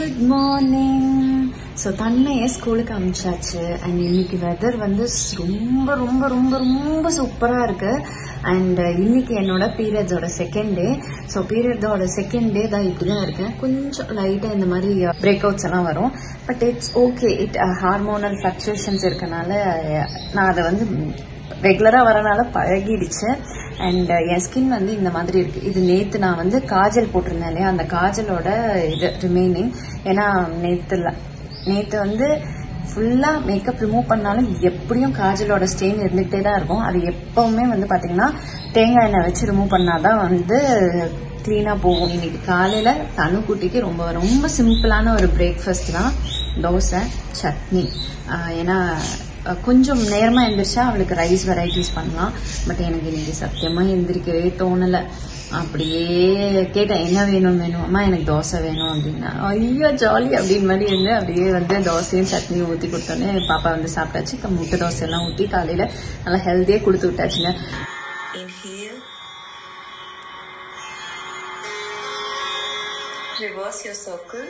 Good morning. So தன்னையே ஸ்கூலுக்கு அனுப்பிச்சாச்சு. And இன்னைக்கு வெதர் வந்து ரொம்ப ரொம்ப ரொம்ப ரொம்ப சூப்பரா இருக்கு. அண்ட் இன்னைக்கு என்னோட பீரியட்ஸோட செகண்ட் டே. ஸோ பீரியட்ஸோட செகண்ட் டே தான் இப்படிதான் இருக்கேன். கொஞ்சம் லைட்டா இந்த மாதிரி பிரேக் அவுட்ஸ் எல்லாம் வரும். But it's okay. Hormonal fluctuations இருக்கனால நான் அதை வந்து ரெகுலரா வரனால பழகிடுச்சு. அண்ட் என் ஸ்கின் வந்து இந்த மாதிரி இருக்கு. இது நேத்து நான் வந்து காஜல் போட்டிருந்தேன் இல்லையா, அந்த காஜலோட இது ரிமைனிங். ஏன்னா நேத்து வந்து ஃபுல்லா மேக்கப் ரிமூவ் பண்ணாலும் எப்படியும் காஜலோட ஸ்டெயின் இருந்துகிட்டே தான் இருக்கும். அது எப்பவுமே வந்து பாத்தீங்கன்னா தேங்காய் எண்ணெய் வச்சு ரிமூவ் பண்ணாதான் வந்து கிளீனா போகும். இன்னைக்கு காலையில தனுக்குட்டிக்கு ரொம்ப ரொம்ப சிம்பிளான ஒரு பிரேக்ஃபாஸ்ட் தான், தோசை சட்னி. ஏன்னா கொஞ்சம் நேரமா எந்திரிச்சா அவளுக்கு ரைஸ் வெரைட்டிஸ் பண்ணலாம். பட் எனக்கு இன்னைக்கு சத்தியமா எந்திரிக்கவே தோணல. அப்படியே கேட்டேன், என்ன வேணும் அம்மா, எனக்கு தோசை வேணும் அப்படின்னா, ஐயோ ஜாலி அப்படின்னு மாதிரி இருந்து அப்படியே வந்து தோசையும் சட்னியும் ஊற்றி கொடுத்தோன்னே பாப்பா வந்து சாப்பிட்டாச்சு. முட்டை தோசை எல்லாம் ஊற்றி காலையில நல்லா ஹெல்த்தியா கொடுத்து விட்டாச்சுங்க. Reverse your circle.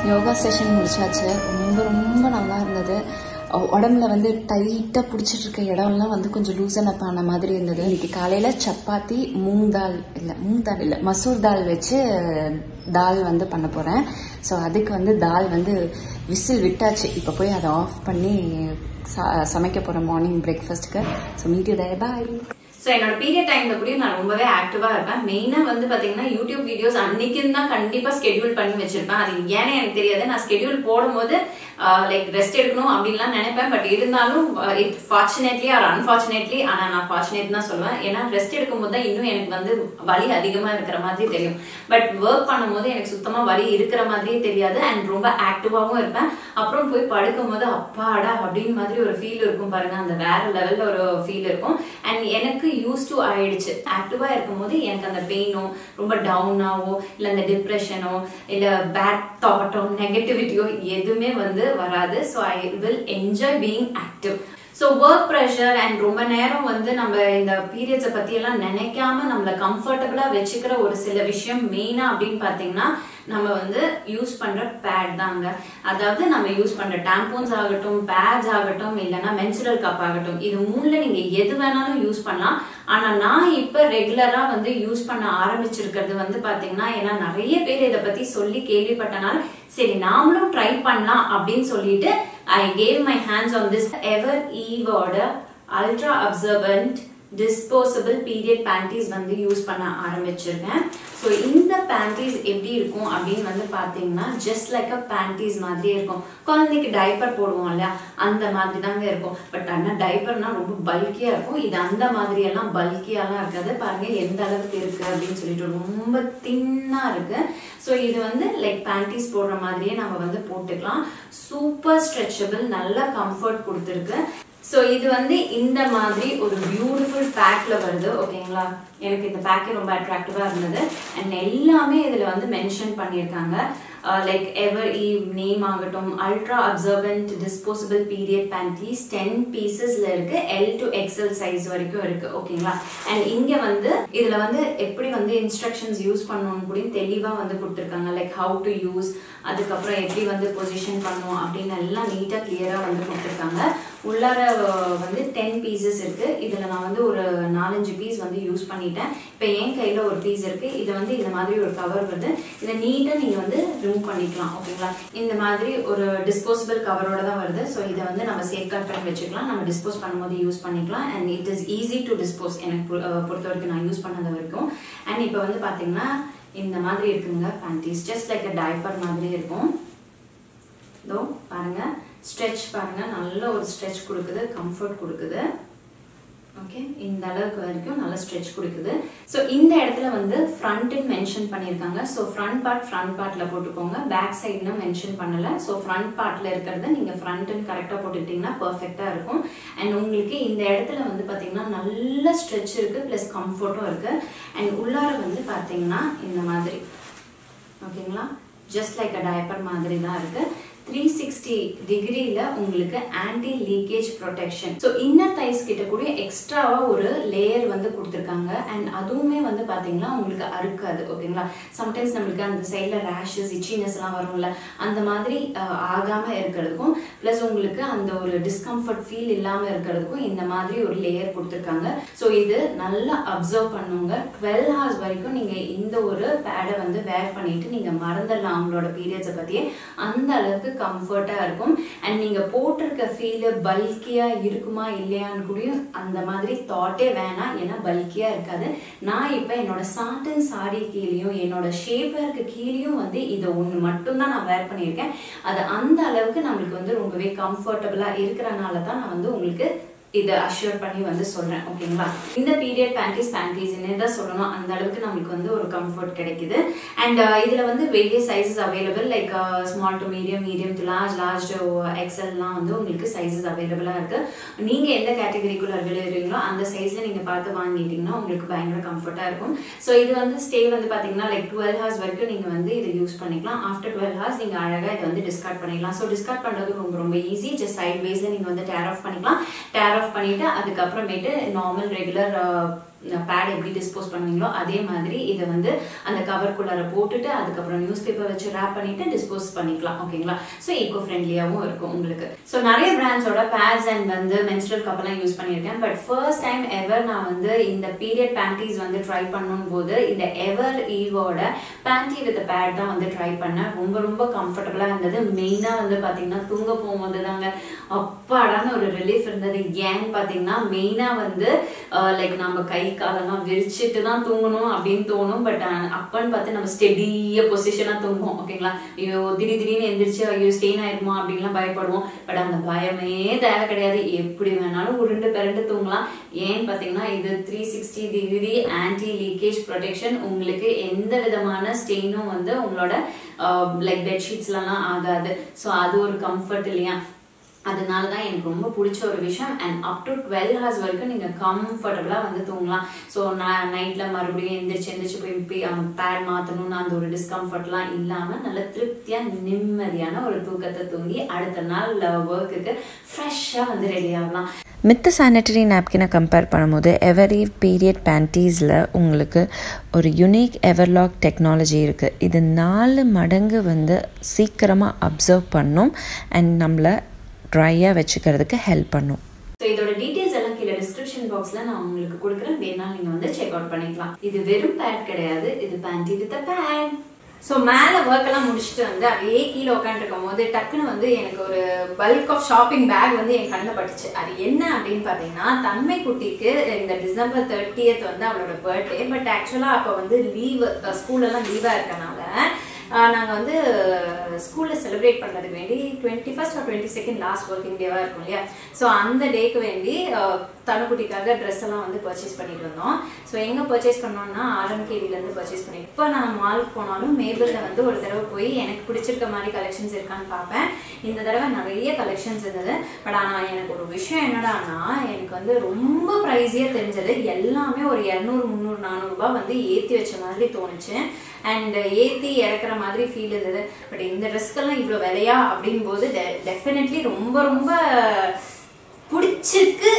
Yoga session முடிச்சாச்சு. ரொம்ப ரொம்ப நல்லா இருந்தது. உடம்புல வந்து டைட்டா பிடிச்சிட்டு இருக்க இடம்லாம் வந்து கொஞ்சம் லூசன் அப் ஆன மாதிரி இருந்தது. இன்னைக்கு காலையில சப்பாத்தி மூங் தால் இல்ல மசூர் தால் வச்சு தால் வந்து பண்ண போறேன். ஸோ அதுக்கு வந்து தால் வந்து விசில் விட்டாச்சு. இப்போ போய் அதை ஆஃப் பண்ணி சமைக்க போறேன் மார்னிங் பிரேக்ஃபாஸ்ட்க்கு. So meet you there. Bye. So என்னோட பீரியட் டைம்ல கூட நான் ரொம்பவே ஆக்டிவா இருப்பேன். மெயினா வந்து பாத்தீங்கன்னா யூடியூப் வீடியோஸ் அன்னைக்குன்னு தான் கண்டிப்பா ஸ்கெடியூல் பண்ணி வச்சிருப்பேன். அது ஏன்னு எனக்கு தெரியாது. நான் ஸ்கெடியூல் போடும் போது லைக் ரெஸ்ட் எடுக்கணும் அப்படின்லாம் நினைப்பேன். பட் இருந்தாலும் இட் ஃபார்ச்சுனேட்லி ஆர் அன்பார்ச்சுனேட்லி, ஆனா நான் ஃபார்ச்சுனேட் தான் சொல்லுவேன். ஏன்னா ரெஸ்ட் எடுக்கும் போது தான் இன்னும் எனக்கு வந்து வலி அதிகமா இருக்கிற மாதிரி தெரியும். பட் ஒர்க் பண்ணும் போது எனக்கு சுத்தமா வலி இருக்கிற மாதிரியே தெரியாது. அண்ட் ரொம்ப ஆக்டிவாவும் இருப்பேன். அப்புறம் போய் படுக்கும் போது அப்பாடா அப்படின்னு மாதிரி ஒரு ஃபீல் இருக்கும் பாருங்க. அந்த வேற லெவல்ல ஒரு ஃபீல் இருக்கும். அண்ட் எனக்கு யூஸ் டு ஆயிடுச்சு. ஆக்டிவா இருக்கும் போது எனக்கு அந்த பெயினோ ரொம்ப டவுனாவோ இல்ல அந்த டிப்ரெஷனோ இல்ல பேட் தாட்டோ நெகட்டிவிட்டியோ எதுவுமே வந்து வராது. So I will enjoy being active. So work pressure and ரொம்ப நேரம் வந்து நம்ம இந்த பீரியட்ஸை பத்தி எல்லாம் நினைக்காம நம்மள கம்ஃபர்டபுளா வச்சுக்கிற ஒரு சில விஷயம் மெயினா அப்படின்னு பாத்தீங்கன்னா நம்ம வந்து யூஸ் பண்ற பேட் தாங்க. அதாவது நம்ம யூஸ் பண்ற டாம்போன்ஸ் ஆகட்டும், பேட்ஸ் ஆகட்டும், இல்லைன்னா மென்சுரல் கப் ஆகட்டும், இது மூணுல நீங்க எது வேணாலும் யூஸ் பண்ணலாம். ஆனா நான் இப்ப ரெகுலரா வந்து யூஸ் பண்ண ஆரம்பிச்சிருக்கிறது வந்து பாத்தீங்கன்னா, ஏன்னா நிறைய பேர் இதை பத்தி சொல்லி கேள்விப்பட்டனால சரி நாமளும் ட்ரை பண்ணலாம் அப்படின்னு சொல்லிட்டு I gave my hands on this Ever Eve'ோட Ultra Absorbent Disposable Period Panties வந்து யூஸ் பண்ண ஆரம்பிச்சிருக்கேன். ஸோ இந்த பேண்டீஸ் எப்படி இருக்கும் அப்படின்னு வந்து பாத்தீங்கன்னா ஜஸ்ட் லைக் அ பேண்டீஸ் மாதிரியே இருக்கும். குழந்தைக்கு டைப்பர் போடுவோம் இல்லையா, அந்த மாதிரி தாங்க இருக்கும். பட் ஆனா டைப்பர்னா ரொம்ப பல்கியா இருக்கும். இது அந்த மாதிரி எல்லாம் பல்கியாலாம் இருக்காது. பாருங்க எந்த அளவுக்கு இருக்கு அப்படின்னு சொல்லிட்டு ரொம்ப தின்னா இருக்கு. ஸோ இது வந்து லைக் பேண்டீஸ் போடுற மாதிரியே நம்ம வந்து போட்டுக்கலாம். சூப்பர் ஸ்ட்ரெச்சபிள், நல்ல கம்ஃபர்ட் கொடுத்துருக்கு. ஸோ இது வந்து இந்த மாதிரி ஒரு பியூட்டிஃபுல் பேக்ல வருது. ஓகேங்களா, எனக்கு இந்த பேக்கே ரொம்ப அட்ராக்டிவா இருந்தது. அண்ட் எல்லாமே இதுல வந்து மென்ஷன் பண்ணியிருக்காங்க. லைக் எவர் ஈவ் நேம் ஆகட்டும், ultra observant disposable period panties 10 பீசஸ்ல இருக்கு. L to XL சைஸ் வரைக்கும் இருக்கு. ஓகேங்களா, அண்ட் இங்க வந்து இதுல வந்து எப்படி வந்து இன்ஸ்ட்ரக்ஷன்ஸ் யூஸ் பண்ணணும்னு கூட தெளிவா வந்து கொடுத்துருக்காங்க. லைக் ஹவு டு யூஸ், அதுக்கப்புறம் எப்படி வந்து பொசிஷன் பண்ணுவோம் அப்படின்னு எல்லாம் நீட்டா கிளியரா வந்து கொடுத்துருக்காங்க. உள்ளார வந்து 10 பீசஸ் இருக்கு. இதுல நான் வந்து ஒரு 4-5 பீஸ் வந்து யூஸ் பண்ணிட்டேன். இப்ப என் கையில ஒரு பீஸ் இருக்கு. இது வந்து இந்த மாதிரி ஒரு கவர் வருது. இதை நீட்டா நீங்க வந்து ரிமூவ் பண்ணிக்கலாம். ஓகேங்களா, இந்த மாதிரி ஒரு டிஸ்போசபிள் கவரோட தான் வருது. ஸோ இதை வந்து நம்ம சேஃப்கார்ட் பண்ணி வச்சுக்கலாம். நம்ம டிஸ்போஸ் பண்ணும்போது யூஸ் பண்ணிக்கலாம். And it is easy to dispose. எனக்கு பொறுத்த வரைக்கும் நான் யூஸ் பண்ணது வரைக்கும். அண்ட் இப்போ வந்து பாத்தீங்கன்னா இந்த மாதிரி இருக்குங்க பேண்டீஸ். ஜஸ்ட் லைக் அ டைப்பர் மாதிரி இருக்கும். இதோ பாருங்க, ஸ்ட்ரெச் பாருங்க, நல்ல ஒரு ஸ்ட்ரெச் கொடுக்குது, கம்ஃபர்ட் கொடுக்குது. ஓகே, இந்த அளவுக்கு வரைக்கும் நல்ல ஸ்ட்ரெச் கொடுக்குது. ஸோ இந்த இடத்துல வந்து ஃப்ரண்ட்னு மென்ஷன் பண்ணியிருக்காங்க. ஸோ ஃப்ரண்ட் பார்ட்ல போட்டுக்கோங்க. பேக் சைடுன்னு மென்ஷன் பண்ணல. ஸோ ஃப்ரண்ட் பார்ட்ல இருக்கிறத நீங்க ஃப்ரண்ட்னு கரெக்டாக போட்டுக்கிட்டீங்கன்னா பர்ஃபெக்டா இருக்கும். அண்ட் உங்களுக்கு இந்த இடத்துல வந்து பாத்தீங்கன்னா நல்ல ஸ்ட்ரெச் இருக்கு, பிளஸ் கம்ஃபர்ட்டும் இருக்கு. அண்ட் உள்ளார வந்து பாத்தீங்கன்னா இந்த மாதிரி ஓகேங்களா, ஜஸ்ட் லைக் அ டயப்பர் மாதிரி தான் இருக்கு. 360 டிகிரில உங்களுக்கு anti leakage protection. So inner thighs கிட்ட கூட எக்ஸ்ட்ராவா ஒரு லேயர் வந்து கொடுத்துருக்காங்க. அண்ட் அதுவுமே வந்து பாத்தீங்கன்னா உங்களுக்கு அறுக்காது. ஓகேங்களா, சம்டைம்ஸ் நம்மளுக்கு அந்த சைட்ல ரேஷஸ் இச்சினஸ் எல்லாம் வரும்ல, அந்த மாதிரி ஆகாம இருக்கிறதுக்கும் பிளஸ் உங்களுக்கு அந்த ஒரு டிஸ்கம்ஃபர்ட் ஃபீல் இல்லாம இருக்கிறதுக்கும் இந்த மாதிரி ஒரு லேயர் கொடுத்துருக்காங்க. ஸோ இது நல்லா அப்சர்வ் பண்ணுங்க. 12 hours வரைக்கும் நீங்க இந்த ஒரு பேடை வந்து வேர் பண்ணிட்டு நீங்க மறந்துடலாம் உங்களோட பீரியட்ஸை பத்தியே. அந்த அளவுக்கு கம்ஃபர்ட்டா இருக்கும். அண்ட் நீங்க போட்டிருக்க ஃபீல் பல்கியா இருக்குமா இல்லையான்னு கூட அந்த மாதிரி தாட்டே வேணாம். ஏன்னா பல்கியா இருக்காது. நான் இப்ப என்னோட சாட்டன் சாரி கீழேயும் என்னோட ஷேப்பருக்கு கீழேயும் வந்து இதை ஒண்ணு மட்டும் தான் நான் வேர் பண்ணியிருக்கேன். அது அந்த அளவுக்கு நம்மளுக்கு வந்து ரொம்பவே கம்ஃபர்டபுளா இருக்கிறனால தான் நான் வந்து உங்களுக்கு இதை அஷ்யூர் பண்ணி வந்து சொல்றேன். ஓகேங்களா, இந்த பீரியட் பேண்டீஸ் தான் சொல்லணும். அந்த அளவுக்கு நம்மளுக்கு வந்து ஒரு கம்ஃபர்ட் கிடைக்குது. அண்ட் இதுல வந்து various sizes available, like small to medium, medium to large, large to எக்ஸல்லாம் வந்து உங்களுக்கு சைசஸ் அவைலபிளா இருக்கு. நீங்க எந்த கேட்டகரிக்குள்ள விளையாடுறீங்களோ அந்த சைஸ்ல நீங்க பார்த்து வாங்கிட்டீங்கன்னா உங்களுக்கு பயங்கர கம்ஃபர்ட்டா இருக்கும். ஸோ இது வந்து ஸ்டே வந்து பாத்தீங்கன்னா லைக் 12 hours வரைக்கும் நீங்க வந்து இதை யூஸ் பண்ணிக்கலாம். ஆஃப்டர் 12 hours நீங்க அழகா இதை வந்து டிஸ்கார்ட் பண்ணிக்கலாம். ஸோ டிஸ்கார்ட் பண்றது ரொம்ப ரொம்ப ஈஸி. ஜஸ்ட் சைட் வைஸ்ல நீங்க வந்து டேர் ஆஃப் பண்ணிக்கலாம். டேர் ஆஃப் பண்ணிட்டு அதுக்கப்புறமேட்டு நார்மல் ரெகுலர் பேட் எப்படி டிஸ்போஸ் பண்ணுவீங்களோ அதே மாதிரி இதை வந்து அந்த கவர்க்குள்ளார போட்டுட்டு அதுக்கப்புறம் நியூஸ் பேப்பர் வச்சு ரேப் பண்ணிட்டு டிஸ்போஸ் பண்ணிக்கலாம். ஓகேங்களா, ஸோ ஈகோ ஃப்ரெண்ட்லியாவும் இருக்கும் உங்களுக்கு. ஸோ நிறைய பிராண்ட்ஸோட பேட்ஸ் அண்ட் வந்து மென்ஸ்ட்ரல் கப் எல்லாம் யூஸ் பண்ணியிருக்கேன். பட் ஃபர்ஸ்ட் டைம் எவர் நான் வந்து இந்த பீரியட் பேண்டீஸ் வந்து ட்ரை பண்ணும் போது இந்த எவர் ஈவோட பேண்டி வித் பேட் தான் வந்து ட்ரை பண்ணேன். ரொம்ப ரொம்ப கம்ஃபர்டபுளா இருந்தது. மெயினா வந்து பாத்தீங்கன்னா தூங்க போகும்போது தாங்க அப்பாடான ஒரு ரிலீஃப் இருந்தது. ஏன்னு பாத்தீங்கன்னா மெயினா வந்து லைக் நம்ம கை காலெல்லாம் விரிச்சிட்டு தான் தூங்கணும் அப்படின்னு தோணும். பட் அப்பன்னு பார்த்து நம்ம ஸ்டெடியா பொசிஷனா தூங்குவோம். ஓகேங்களா, ஐயோ திடீர்னு எந்திரிச்சு ஐயோ ஸ்டெயின் ஆயிருமா அப்படின்லாம் பயப்படுவோம். பட் அந்த பயமே தேவை கிடையாது. எப்படி வேணாலும் உருண்டு பிறண்டு தூங்கலாம். ஏன்னு பாத்தீங்கன்னா இது 360 டிகிரி ஆன்டி லீக்கேஜ் ப்ரொடெக்ஷன். உங்களுக்கு எந்த விதமான ஸ்டெயினும் வந்து உங்களோட லைக் பெட்ஷீட்ஸ்லாம் ஆகாது. ஸோ அது ஒரு கம்ஃபர்ட் இல்லையா, அதனாலதான் எனக்கு ரொம்ப பிடிச்ச ஒரு விஷயம். அண்ட் அப் டு 12 hours வரைக்கும் நீங்க கம்ஃபர்டபுளா வந்து தூங்கலாம். ஸோ நான் நைட்ல மறுபடியும் எந்திரிச்சு போய் பேட் மாத்தணும்னு அந்த ஒரு டிஸ்கம்ஃபர்ட்லாம் இல்லாம நல்ல திருப்தியா நிம்மதியான ஒரு தூக்கத்தை தூங்கி அடுத்த நாள் ஒர்க்குக்கு ஃப்ரெஷ்ஷா வந்து ரெடி ஆகலாம். மித்த சானிட்டரி நாப்கினை கம்பேர் பண்ணும்போது எவரீவ் பீரியட் பேண்டீஸில் உங்களுக்கு ஒரு யுனிக் எவர்லாக் டெக்னாலஜி இருக்குது. இது 4 மடங்கு வந்து சீக்கிரமாக அப்சர்வ் பண்ணும் அண்ட் நம்மளை ட்ரையாக வச்சுக்கிறதுக்கு ஹெல்ப் பண்ணும். ஸோ இதோட டீடைல்ஸ் எல்லாம் கீழே டிஸ்கிரிப்ஷன் பாக்ஸ்ல நான் உங்களுக்கு கொடுக்குறேன். வேணாலும் நீங்க வந்து செக் அவுட் பண்ணிக்கலாம். இது வெறும் பேட் கிடையாது, இது பேண்டி வித் பேட். ஸோ மேலே ஒர்க் எல்லாம் முடிச்சுட்டு வந்து அப்படியே கீழே உட்காந்துருக்கும் போது டக்குன்னு வந்து எனக்கு ஒரு பல்க் ஆஃப் ஷாப்பிங் பேக் வந்து என் கண்ணில் பட்டுச்சு. அது என்ன அப்படின்னு பார்த்தீங்கன்னா, தன்மை குட்டிக்கு இந்த December 30th வந்து அவளோட பர்த்டே. பட் ஆக்சுவலாக அப்போ வந்து லீவ், ஸ்கூலெல்லாம் லீவாக இருக்கனால நாங்கள் வந்து ஸ்கூலில் செலிப்ரேட் பண்ணுறதுக்கு வேண்டி 21st or 22nd last working டேவாக இருக்கும் இல்லையா. ஸோ அந்த டேக்கு வேண்டி தனுக்குட்டிக்காக ட்ரெஸ் எல்லாம் வந்து பர்ச்சேஸ் பண்ணிட்டு இருந்தோம். ஸோ எங்கே பர்ச்சேஸ் பண்ணோம்னா RMKVலேருந்து பர்ச்சேஸ் பண்ணிட்டு, இப்போ நான் மாலுக்கு போனாலும் மேபிளில் வந்து ஒரு தடவை போய் எனக்கு பிடிச்சிருக்க மாதிரி கலெக்ஷன்ஸ் இருக்கான்னு பார்ப்பேன். இந்த தடவை நிறைய கலெக்ஷன்ஸ் இருந்தது. பட் ஆனால் எனக்கு ஒரு விஷயம் என்னடான்னா, எனக்கு வந்து ரொம்ப ப்ரைஸியாக தெரிஞ்சது எல்லாமே ஒரு 200, 300, 400 ரூபாய் வந்து ஏற்றி வச்ச மாதிரி தோணுச்சு. அண்ட் ஏற்றி இறக்குற மாதிரி ஃபீல் இருந்தது. பட் இந்த ட்ரெஸ்க்கெல்லாம் இவ்வளோ விலையா அப்படின் போது டெஃபினெட்லி ரொம்ப ரொம்ப பிடிச்சிருக்கு.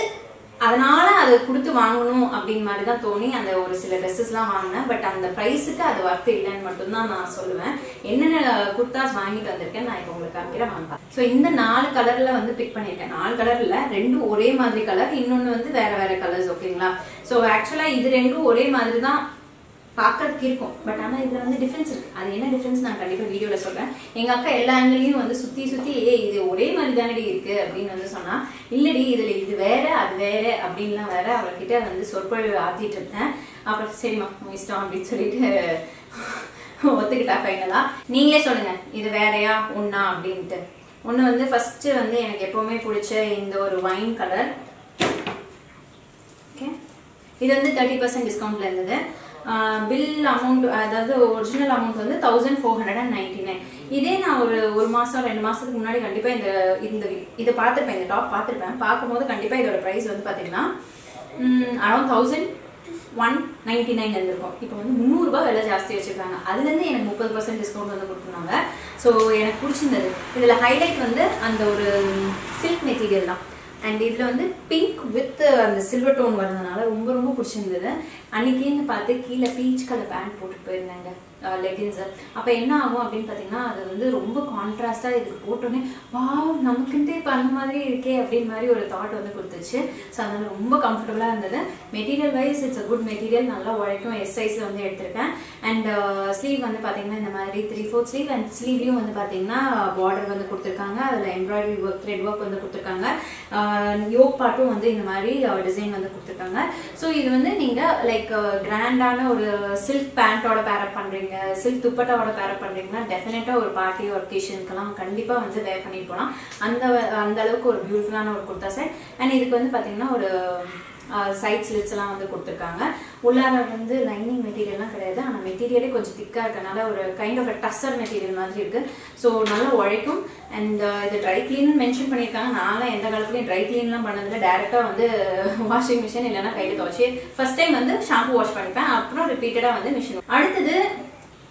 அதனால அதை கொடுத்து வாங்கணும் அப்படின்னு மாதிரி தான் தோணி அந்த ஒரு சில ட்ரெஸ்ஸஸ்லாம் வாங்கினேன். பட் அந்த ப்ரைஸுக்கு அது ஒர்த்து இல்லைன்னு மட்டும்தான் நான் சொல்லுவேன். என்னென்ன குர்தாஸ் வாங்கிட்டு வந்திருக்கேன் நான் இப்போ உங்களுக்கு காமிக்கிறேன் வாங்க. ஸோ இந்த 4 கலர்ல வந்து பிக் பண்ணியிருக்கேன். 4 கலர்ல 2 ஒரே மாதிரி கலர், இன்னொன்று வந்து வேற வேற கலர்ஸ். ஓகேங்களா, ஸோ ஆக்சுவலாக இது 2 ஒரே மாதிரி தான் பார்க்கறதுக்கு இருக்கும். பட் ஆனால் இதில் வந்து டிஃப்ரென்ஸ் இருக்கு. அது என்ன டிஃப்ரென்ஸ் நான் கண்டிப்பாக வீடியோவில் சொல்கிறேன். எங்கள் அக்கா எல்லா ஆங்கிலையும் வந்து சுற்றி இது ஒரே மாதிரி தானடி இருக்கு அப்படின்னு வந்து சொன்னா, இல்லடி இதில் இது வேற அது வேற அப்படின்லாம் வேற அவர்கிட்ட வந்து சொற்பொழிவு ஆத்திட்டு இருந்தேன். அப்புறம் சரிம்மா இஷ்டம் அப்படின்னு சொல்லிட்டு ஒத்துக்கிட்டா ஃபைனலா. நீங்களே சொல்லுங்க இது வேறையா ஒன்னா அப்படின்ட்டு. ஒன்று வந்து ஃபர்ஸ்ட் வந்து எனக்கு எப்பவுமே பிடிச்ச இந்த ஒரு வைன் கலர். ஓகே, இது வந்து 30% டிஸ்கவுண்ட்ல இருந்தது. பில் அமௌண்ட் அதாவது ஒரிஜினல் அமௌண்ட் வந்து 1499. இதே நான் ஒரு மாசம் 2 மாசத்துக்கு முன்னாடி கண்டிப்பா இதை பார்த்துருப்பேன், இந்த டாப் பார்த்துருப்பேன். பார்க்கும்போது கண்டிப்பா இதோட பிரைஸ் வந்து பாத்தீங்கன்னா அரௌண்ட் 1199 இருந்திருக்கும். இப்போ வந்து 300 ரூபாய் விலை ஜாஸ்தி வச்சிருக்காங்க. அதுல இருந்து எனக்கு 30% டிஸ்கவுண்ட் வந்து கொடுத்துருந்தாங்க. ஸோ எனக்கு பிடிச்சிருந்தது. இதுல ஹைலைட் வந்து அந்த ஒரு சில்க் மெட்டீரியல் தான். அண்ட் இதுல வந்து பிங்க் வித் அந்த சில்வர் டோன் வரதுனால ரொம்ப ரொம்ப பிடிச்சிருந்தது. அன்னைக்குன்னு பார்த்து கீழே பீச் கலர் பேண்ட் போட்டு போயிருந்தாங்க லெகின்ஸ். அப்ப என்ன ஆகும் அப்படின்னு பாத்தீங்கன்னா அது வந்து ரொம்ப கான்ட்ராஸ்டா இதுக்கு போட்டோன்னே வாவ் நமக்குன்ட்டு இப்போ அந்த மாதிரி இருக்கே அப்படின்னு மாதிரி ஒரு தாட் வந்து கொடுத்துச்சு. ஸோ அதனால ரொம்ப கம்ஃபர்டபுளா இருந்தது. Material wise it's a good material, நல்லா உழைக்கும். எஸ் சைஸ்ல வந்து எடுத்திருக்கேன். அண்ட் ஸ்லீவ் வந்து பாத்தீங்கன்னா இந்த மாதிரி 3/4 ஸ்லீவ். அண்ட் ஸ்லீவ்லயும் வந்து பாத்தீங்கன்னா பார்டர் வந்து கொடுத்துருக்காங்க. அதுல எம்ப்ராய்டரி ஒர்க், த்ரெட் ஒர்க் வந்து கொடுத்துருக்காங்க. யோக் பார்ட்டும் வந்து இந்த மாதிரி டிசைன் வந்து கொடுத்துருக்காங்க. ஸோ இது வந்து நீங்க லைக் கிராண்டான ஒரு சில்க் பேண்டோட பேரப் பண்றீங்க, சில்க் துப்பட்டாவோட பேரப் பண்றீங்கன்னா டெஃபினட்டா ஒரு பார்ட்டி ஒகேஷனுக்கெல்லாம் கண்டிப்பா வந்து வேர் பண்ணிட்டு போகலாம். அந்த அளவுக்கு ஒரு பியூட்டிஃபுல்லான ஒரு குர்தா செட். அண்ட் இதுக்கு வந்து பாத்தீங்கன்னா ஒரு சைட் ஸ்லிட்ஸ் எல்லாம் வந்து கொடுத்துருக்காங்க. உள்ளார வந்து லைனிங் மெட்டீரியல்லாம் கிடையாது, ஆனால் மெட்டீரியலே கொஞ்சம் திக்கா இருக்கனால ஒரு கைண்ட் ஆஃப் டஸ்ஸர் மெட்டீரியல் மாதிரி இருக்கு. ஸோ நல்லா உழைக்கும். அண்ட் இது ட்ரை கிளீன் மென்ஷன் பண்ணியிருக்காங்க. நான்லாம் எந்த காலத்துலையும் ட்ரை கிளீன்லாம் பண்ணதில்லை. டேரெக்டாக வந்து வாஷிங் மிஷின் இல்லைன்னா கையில் துவச்சி ஃபர்ஸ்ட் டைம் வந்து ஷாம்பு வாஷ் பண்ணிப்பேன், அப்புறம் ரிப்பீட்டடாக வந்து மிஷின். அடுத்தது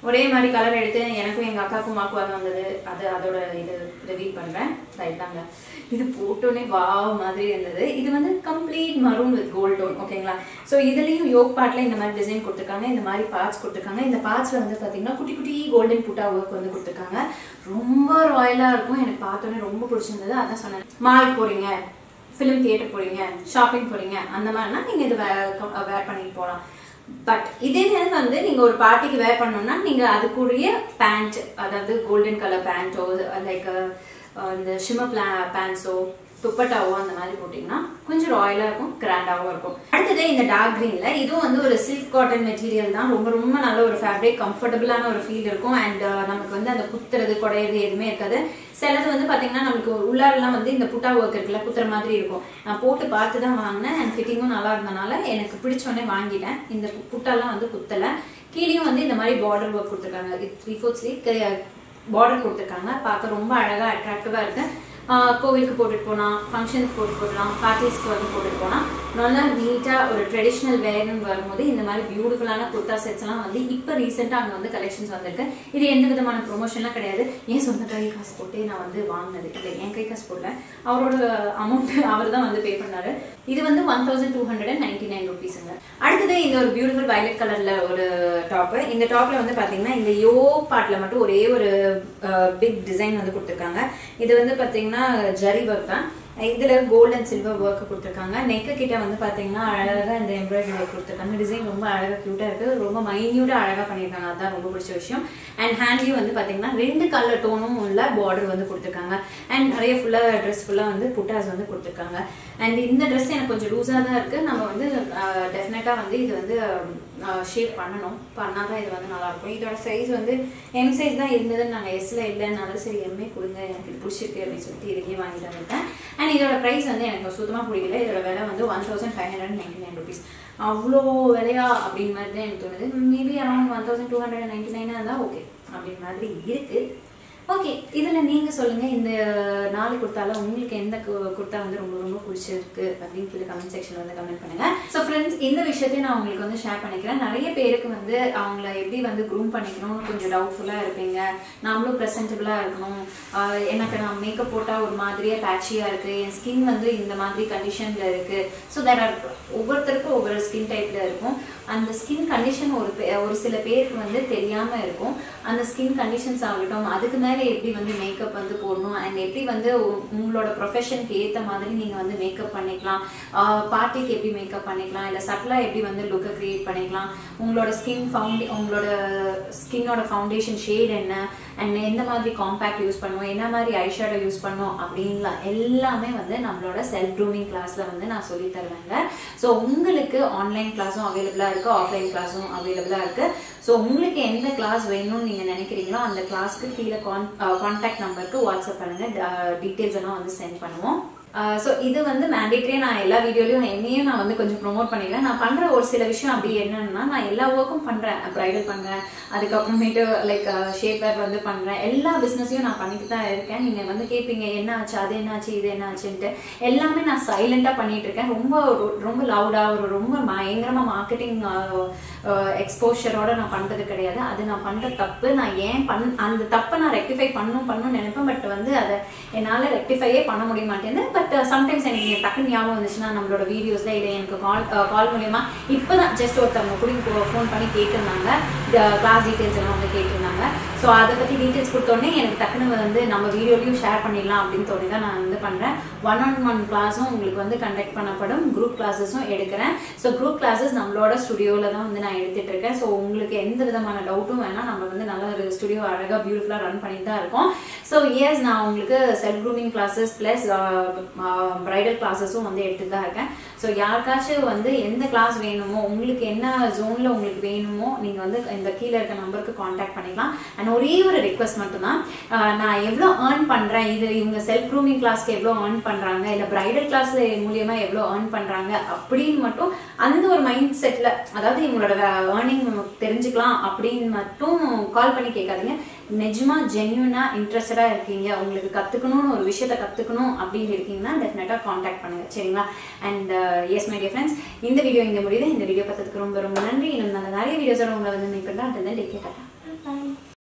ஒரே மாதிரி கலர் எடுத்து எனக்கும் எங்க அக்காவுக்கும் மாக்குவாங்க வந்தது. அதோட இது ரிவீல் பண்றேன். ரைட்டாங்க, இது போட்டோன்னே வாவ் மாதிரி இருந்தது. இது வந்து complete maroon with gold tone. ஓகேங்களா? ஸோ இதுலயும் யோக் பார்ட்ல இந்த மாதிரி டிசைன் கொடுத்துருக்காங்க, இந்த மாதிரி பார்ட்ஸ் கொடுத்துருக்காங்க. இந்த பார்ட்ஸ்ல வந்து பாத்தீங்கன்னா குட்டி குட்டி கோல்டன் புட்டா ஒர்க் வந்து கொடுத்துருக்காங்க. ரொம்ப ராயலா இருக்கும். எனக்கு பார்த்தோன்னே ரொம்ப பிடிச்சிருந்தது. அதான் சொன்னேன், மால் போறீங்க, ஃபிலிம் தியேட்டர் போறீங்க, ஷாப்பிங் போறீங்க, அந்த மாதிரினா நீங்க இது வேர் பண்ணிட்டு போகலாம். பட் இதே வந்து நீங்க ஒரு பார்ட்டிக்கு வேர் பண்ணணும்னா நீங்க அதுக்குரிய பேண்ட், அதாவது கோல்டன் கலர் பேண்டோ லைக் இந்த ஷிம்மர் பேண்ட்ஸோ துப்பட்டாவோ அந்த மாதிரி போட்டீங்கன்னா கொஞ்சம் ராயலா இருக்கும், கிராண்டாவும் இருக்கும். அடுத்தது இந்த டார்க் கிரீன்ல இதுவும் வந்து ஒரு சில்க் காட்டன் மெட்டீரியல் தான். ரொம்ப ரொம்ப நல்ல ஒரு ஃபேப்ரிக், கம்ஃபர்டபுளான ஒரு ஃபீல் இருக்கும். அண்ட் நமக்கு வந்து அந்த குத்துறது குடையிறது எதுவுமே இருக்காது. சிலது வந்து பாத்தீங்கன்னா நமக்கு உள்ளாரெல்லாம் வந்து இந்த புட்டா ஒர்க் இருக்குல்ல, குத்துற மாதிரி இருக்கும். நான் போட்டு பார்த்து தான் வாங்கினேன். அண்ட் ஃபிட்டிங்கும் நல்லா இருந்தனால எனக்கு பிடிச்சோடனே வாங்கிட்டேன். இந்த புட்டாலாம் வந்து குத்தல. கீழேயும் வந்து இந்த மாதிரி பார்டர் ஒர்க் கொடுத்துருக்காங்க. 3/4 ஸ்லீவ் பார்டர் கொடுத்துருக்காங்க. பார்க்க ரொம்ப அழகா அட்ராக்டிவா இருக்கு. கோவிலுக்கு போட்டுட்டு போகலாம், ஃபங்க்ஷனுக்கு போடலாம், பார்ட்டிஸ்க்கு வந்து போட்டுட்டு போகலாம். நல்லா நீட்டாக ஒரு ட்ரெடிஷ்னல் வேர்னு வரும்போது இந்த மாதிரி பியூட்டிஃபுல்லான குர்தா செட்ஸ் எல்லாம் வந்து இப்போ ரீசெண்டாக அங்கே வந்து கலெக்ஷன்ஸ் வந்திருக்கு. இது எந்த விதமான ப்ரொமோஷன்லாம் கிடையாது. என் சொந்த கை காசு போட்டு நான் வந்து வாங்கினது இல்லை, என் கை காசு போடல, அவரோட அமௌண்ட் அவர் தான் வந்து பே பண்ணாரு. இது வந்து 1299 ருபீஸுங்க. அடுத்தது இந்த ஒரு பியூட்டிஃபுல் வயலட் கலர்ல ஒரு டாப்பு. இந்த டாப்ல வந்து பாத்தீங்கன்னா இந்த யோக் பார்ட்ல மட்டும் ஒரே ஒரு பிக் டிசைன் வந்து கொடுத்துருக்காங்க. இது வந்து பாத்தீங்கன்னா ஜரி ஒர்க் தான். இதுல கோல்ட் அண்ட் சில்வர் ஒர்க் கொடுத்துருக்காங்க. நெக்கு கிட்ட வந்து பாத்தீங்கன்னா அழகா இந்த எம்ப்ராய்டரி ஒர்க் கொடுத்துருக்காங்க. டிசைன் ரொம்ப அழகா கியூட்டா இருக்கு, ரொம்ப மைன்யூட்டா அழகா பண்ணிருக்காங்க. அதான் ரொம்ப பிடிச்ச விஷயம். அண்ட் ஹேண்ட்லயும் வந்து பாத்தீங்கன்னா 2 கலர் டோனும் உள்ள பார்டர் வந்து கொடுத்துருக்காங்க. அண்ட் நிறைய ஃபுல்லா ட்ரெஸ் ஃபுல்லா வந்து புட்டாஸ் வந்து கொடுத்துருக்காங்க. அண்ட் இந்த ட்ரெஸ் எனக்கு கொஞ்சம் லூஸா தான் இருக்கு. நம்ம வந்து டெஃபினட்டா வந்து இது வந்து ஷேப் பண்ணணும், பண்ணாதான் இது வந்து நல்லா இருக்கும். இதோட சைஸ் வந்து எம் சைஸ் தான் இருந்ததுன்னு நாங்கள் எஸ்ல இல்லைன்னாலும் சரி எம்ஏ கொடுங்க, எனக்கு இது பிடிச்சிருக்கு அப்படின்னு சொல்லிட்டு இதையே வாங்கிட்டு வந்துட்டேன். அண்ட் இதோட ப்ரைஸ் வந்து எனக்கு சுத்தமாக பிடிக்கல. இதோட விலை வந்து 1599 ருபீஸ். அவ்வளோ விலையா அப்படின்னு மாதிரி தான் எனக்கு தோணுது. மேபி அரௌண்ட் 1299 இருந்தால் ஓகே அப்படின்னு மாதிரி இருக்கு. ஓகே, இதில் நீங்கள் சொல்லுங்கள், இந்த 4 குர்த்தால உங்களுக்கு எந்த குர்த்தா வந்து ரொம்ப ரொம்ப பிடிச்சிருக்கு அப்படின்னு சொல்லி கமெண்ட் செக்ஷனில் வந்து கமெண்ட் பண்ணுங்கள். ஸோ ஃப்ரெண்ட்ஸ், இந்த விஷயத்தையும் நான் உங்களுக்கு வந்து ஷேர் பண்ணிக்கிறேன். நிறைய பேருக்கு வந்து அவங்கள எப்படி வந்து க்ரூம் பண்ணிக்கணும்னு கொஞ்சம் டவுட்ஃபுல்லாக இருப்பீங்க. நாமளும் ப்ரெசென்டபுளாக இருக்கணும், எனக்கு நான் மேக்கப் போட்டால் ஒரு மாதிரியே பேட்சியாக இருக்குது, என் ஸ்கின் வந்து இந்த மாதிரி கண்டிஷனில் இருக்குது. ஸோ தேர் ஆர் ஒவ்வொருத்தருக்கும் ஒவ்வொரு ஸ்கின் டைப்பில் இருக்கும். அந்த ஸ்கின் கண்டிஷன் ஒரு சில பேருக்கு வந்து தெரியாமல் இருக்கும். அந்த ஸ்கின் கண்டிஷன்ஸ் ஆகட்டும், அதுக்கு மேலே எப்படி வந்து மேக்கப் வந்து போடணும், அண்ட் எப்படி வந்து உங்களோட ப்ரொஃபஷனுக்கு ஏற்ற மாதிரி நீங்கள் வந்து மேக்கப் பண்ணிக்கலாம், பார்ட்டிக்கு எப்படி மேக்கப் பண்ணிக்கலாம், இல்லை சட்டிலாக எப்படி வந்து லுக்கை க்ரியேட் பண்ணிக்கலாம், உங்களோட ஸ்கின்னோட ஃபவுண்டேஷன் ஷேட் என்ன, அண்ட் எந்த மாதிரி காம்பேக்ட் யூஸ் பண்ணுவோம், என்ன மாதிரி ஐஷேடோ யூஸ் பண்ணுவோம் அப்படின்லாம் எல்லாமே வந்து நம்மளோட செல்ஃப் க்ரூமிங் கிளாஸில் வந்து நான் சொல்லி தருவேங்க. ஸோ உங்களுக்கு ஆன்லைன் கிளாஸும் அவைலபிளாக இருக்குது, ஆஃப்லைன் கிளாஸும் அவைலபிளாக இருக்குது. ஸோ உங்களுக்கு எந்த கிளாஸ் வேணும்னு நீங்கள் நினைக்கிறீங்களோ அந்த கிளாஸ்க்கு கீழே கான்டாக்ட் நம்பருக்கு வாட்ஸ்அப் பண்ணுங்கள், டீட்டெயில்ஸ் எல்லாம் வந்து சென்ட் பண்ணுவோம். ஸோ இது வந்து மேண்டேட்டரி. நான் எல்லா வீடியோலையும் என்னையும் நான் வந்து கொஞ்சம் ப்ரொமோட் பண்ணிக்கிறேன். நான் பண்ற ஒரு சில விஷயம் அப்படி என்னன்னா, நான் எல்லா ஒர்க்கும் பண்றேன். பிரைடல் பண்றேன், அதுக்கப்புறமேட்டு லைக் ஷேப் வேர் வந்து பண்றேன். எல்லா பிசினஸையும் நான் பண்ணிட்டு தான் இருக்கேன். நீங்க வந்து கேட்பீங்க என்ன ஆச்சு, அது என்ன ஆச்சு, இது என்ன ஆச்சுன்ட்டு. எல்லாமே நான் சைலண்டா பண்ணிட்டு இருக்கேன். ரொம்ப லவுடா ரொம்ப பயங்கரமா மார்க்கெட்டிங் எக்ஸ்போஷரோட நான் பண்றது கிடையாது. அது நான் பண்ற தப்பு. நான் ஏன் அந்த தப்பை நான் ரெக்டிஃபை பண்ணணும்னு நினைப்பேன். பட் வந்து அதை என்னால ரெக்டிஃபையே பண்ண முடிய மாட்டேங்குது. பட் சம்டைம்ஸ் எனக்கு டக்குன்னு ஞாபகம் வந்துச்சுன்னா நம்மளோட வீடியோஸ்ல இதை எனக்கு கால் மூலியமா இப்பதான் ஜஸ்ட் ஒருத்தவங்க கூட ஃபோன் பண்ணி கேட்டிருந்தாங்க, கிளாஸ் டீடைல்ஸ் எல்லாம் வந்து கேட்டிருந்தாங்க. ஸோ அதை பத்தி டீடைல்ஸ் கொடுத்தோடனே எனக்கு டக்குன்னு வந்து நம்ம வீடியோலையும் ஷேர் பண்ணிடலாம் அப்படின்னு தோணி தான் நான் வந்து பண்றேன். 1-on-1 கிளாஸும் உங்களுக்கு வந்து கண்டக்ட் பண்ணப்படும், குரூப் கிளாஸஸும் எடுக்கிறேன். ஸோ குரூப் கிளாஸஸ் நம்மளோட ஸ்டுடியோல தான் வந்து நான் எடுத்துட்டு இருக்கேன். ஸோ உங்களுக்கு எந்த விதமான டவுட்டும் வேணாம், நம்ம வந்து நல்ல ஒரு ஸ்டுடியோ அழகா பியூட்டிஃபுல்லா ரன் பண்ணிட்டு தான் இருக்கோம். ஸோ எஸ், நான் உங்களுக்கு self grooming classes plus bridal கிளாஸஸும் வந்து எடுத்துட்டு தான் இருக்கேன். ஸோ யாருக்காச்சும் வந்து எந்த கிளாஸ் வேணுமோ, உங்களுக்கு என்ன ஜோன்ல உங்களுக்கு வேணுமோ, நீங்க வந்து இந்த கீழே இருக்க நம்பருக்கு கான்டாக்ட் பண்ணிக்கலாம். அண்ட் ஒரே ஒரு ரிக்வஸ்ட் மட்டும்தான், நான் எவ்வளோ ஏர்ன் பண்றேன், இது இவங்க செல்ஃப் க்ரூமிங் கிளாஸ்க்கு எவ்வளோ ஏர்ன் பண்றாங்க, இல்ல பிரைடல் கிளாஸ் மூலியமா எவ்வளோ ஏர்ன் பண்றாங்க அப்படின்னு மட்டும் அந்த ஒரு மைண்ட் செட்ல, அதாவது இவங்களோட ஏர்னிங் தெரிஞ்சுக்கலாம் அப்படின்னு மட்டும் கால் பண்ணி கேட்காதீங்க. நிஜமா ஜென்யூனா இன்ட்ரெஸ்டடா இருக்கீங்க, உங்களுக்கு கத்துக்கணும்னு ஒரு விஷயத்த கத்துக்கணும் அப்படின்னு இருக்கீங்கன்னா டெஃபினட்டா கான்டாக்ட் பண்ணுங்க, சரிங்களா? And S my dear friends, இந்த வீடியோ இங்க முடியுது. இந்த வீடியோ பார்த்ததுக்கு ரொம்ப ரொம்ப நன்றி. இன்னும் நிறைய வீடியோஸோட உங்களை வந்து மீட் பண்றேன்.